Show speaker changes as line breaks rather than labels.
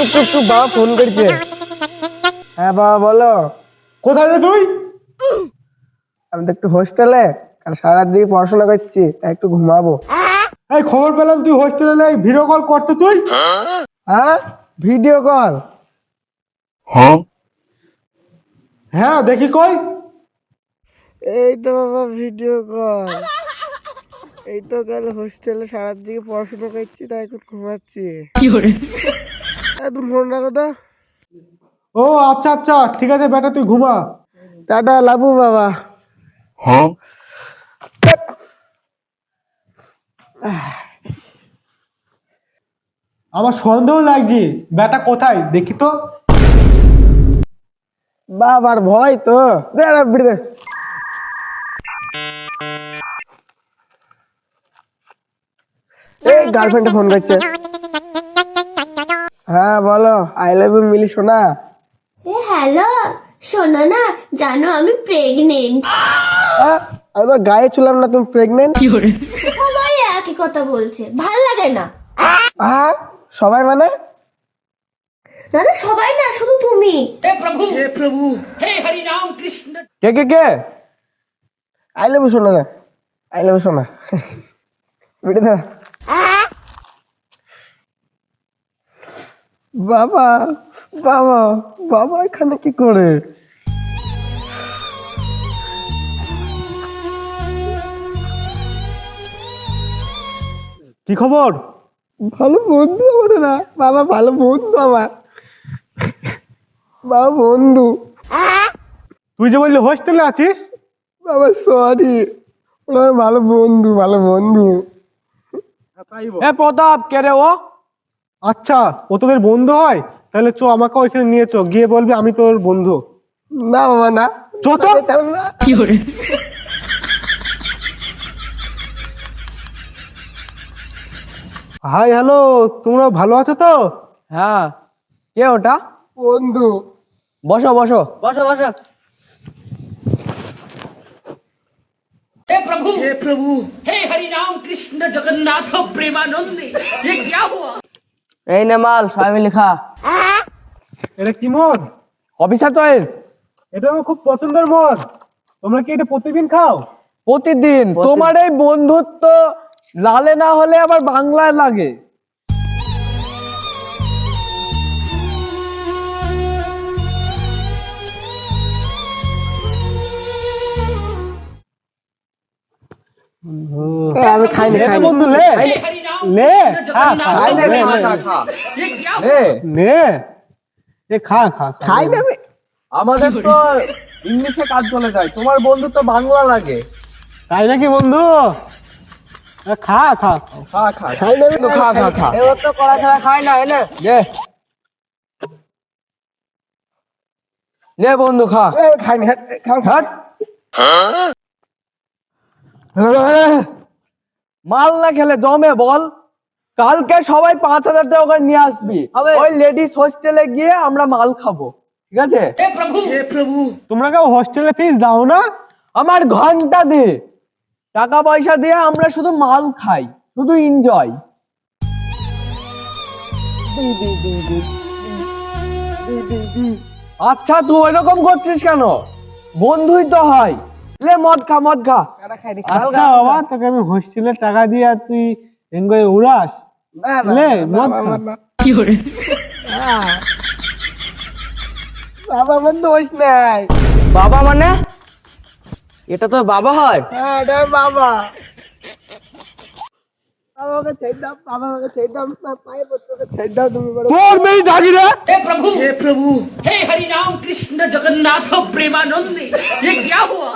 চুপ চুপ চুপ, বাবা ফোন করছে। হ্যাঁ বাবা বলো।
কোথায় রে তুই?
আমি তো একটু হোস্টেলে, কাল সারা রাত দিকে পড়াশোনা করছি, তাই একটু ঘুমাবো।
এই খবর পেলাম তুই হোস্টেলে নেই, ভিডিও কল করতে তুই।
হ্যাঁ ভিডিও কল?
হ্যাঁ দেখি কই।
এই তো বাবা ভিডিও কল। এই তো কাল হোস্টেলে সারা রাত দিকে পড়াশোনা করছি, তাই এখন ঘুমাচ্ছি। তুমি ফোন রাখো তো।
ও আচ্ছা আচ্ছা ঠিক আছে বেটা, তুই ঘুমা।
টাটা লাবু বাবা।
আমার সন্দেহ লাগছে, বেটা কোথায় দেখি তো।
বাবার ভয় তো। দে না, বিড়ি দে। এই গার্লফ্রেন্ডে ফোন করছে। হ্যাঁ বলো, আই লাভ ইউ মিলি সোনা।
হ্যালো, শোনো না, জানো আমি প্রেগনেন্ট।
আমি তো গায়ে ছিলাম না, তুমি প্রেগনেন্ট?
সবাই একই কথা বলছে, ভাল লাগে না।
হ্যাঁ সবাই মানে?
না না, সবাই না, শুধু তুমি।
কে কে কে? আই লাভ ইউ সোনা না, আই লাভ ইউ সোনা। বিড়ি দে। বাবা বাবা বাবা এখানে কি করে?
কি খবর?
ভালো বন্ধু আমার না বাবা, ভালো বন্ধু আমার। বাবা বন্ধু।
তুই যে বললি হোস্টেলে আছিস।
বাবা সরি, ওরা আমার ভালো বন্ধু, ভালো বন্ধু।
প্রতাপ কে রে ও?
আচ্ছা ও তোদের বন্ধু হয়, তাহলে চো আমাকে ওইখানে নিয়ে চো, গিয়ে বলবি আমি তোর বন্ধু।
না বাবা না।
চো তো।
যেতাম না।
হাই হ্যালো, তোমরা ভালো আছো তো?
হ্যাঁ, কে ওটা?
বন্ধু।
বসো বসো বসো বসো। এই নে মাল, সবাই মিলে খা।
এটা কি মদ?
Officer choice.
এটা আমার খুব পছন্দের মদ। তোমরা কি এটা প্রতিদিন খাও?
প্রতিদিন? তোমার এই বন্ধুত্ব লালে না হলে আবার বাংলায় লাগে।
আমি খাইনি
লে না
খাইনি।
বন্ধু, লে লে খা খা,
খাই না,
লে,
খা,
লে,
খা, খা। নে।
লে এ খা খা খা।
খাই না আমি।
আমাদের তো ইংলিশে কাজ চলে যায়, তোমার বন্ধুত্ব বাংলা লাগে।
তাই নাকি বন্ধু? এ খা খা।
খা খা
খাই না আমি।
খা খা খা।
এবার তো কড়া ছাড়া খায় না, এনে
নে নে বন্ধু খা।
খাইনি, খাও।
হাট। মাল না খেলে জমে বল? কালকে সবাই 5,000 টাকা করে নিয়ে আসবি,
হবে।
ওই লেডিস হোস্টেলে গিয়ে আমরা মাল খাবো, ঠিক আছে?
তোমরা কেউ হোস্টেলে ফিস দাও না?
আমার ঘন্টা দে, টাকা পয়সা দিয়ে আমরা শুধু মাল খাই, শুধু এনজয়। আচ্ছা তুই ওইরকম করছিস কেন? বন্ধুই তো হয়। লে মদ খা, মদ খা।
খাইনি।
আচ্ছা বাবা, তোকে আমি হোস্টেলে টাকা দিয়ে আর তুই এনগয়ে উড়াস?
না না,
লে
না,
মদ
বাবা,
খা।
না। বাবা আমার দোষ নাই।
বাবা মানে? এটা তো বাবা হয়।
হ্যাঁ এটা আমার বাবা। বাবাকে ছেড়ে দাও, বাবাকে ছেড়ে দাও, পায়ে পড়তে ছেড়ে দাও তুমি বড়।
তোর মেয়ে ডাকি রে।
हे हरि नाम कृष्ण जगन्नाथ प्रेमानंद, ये क्या हुआ?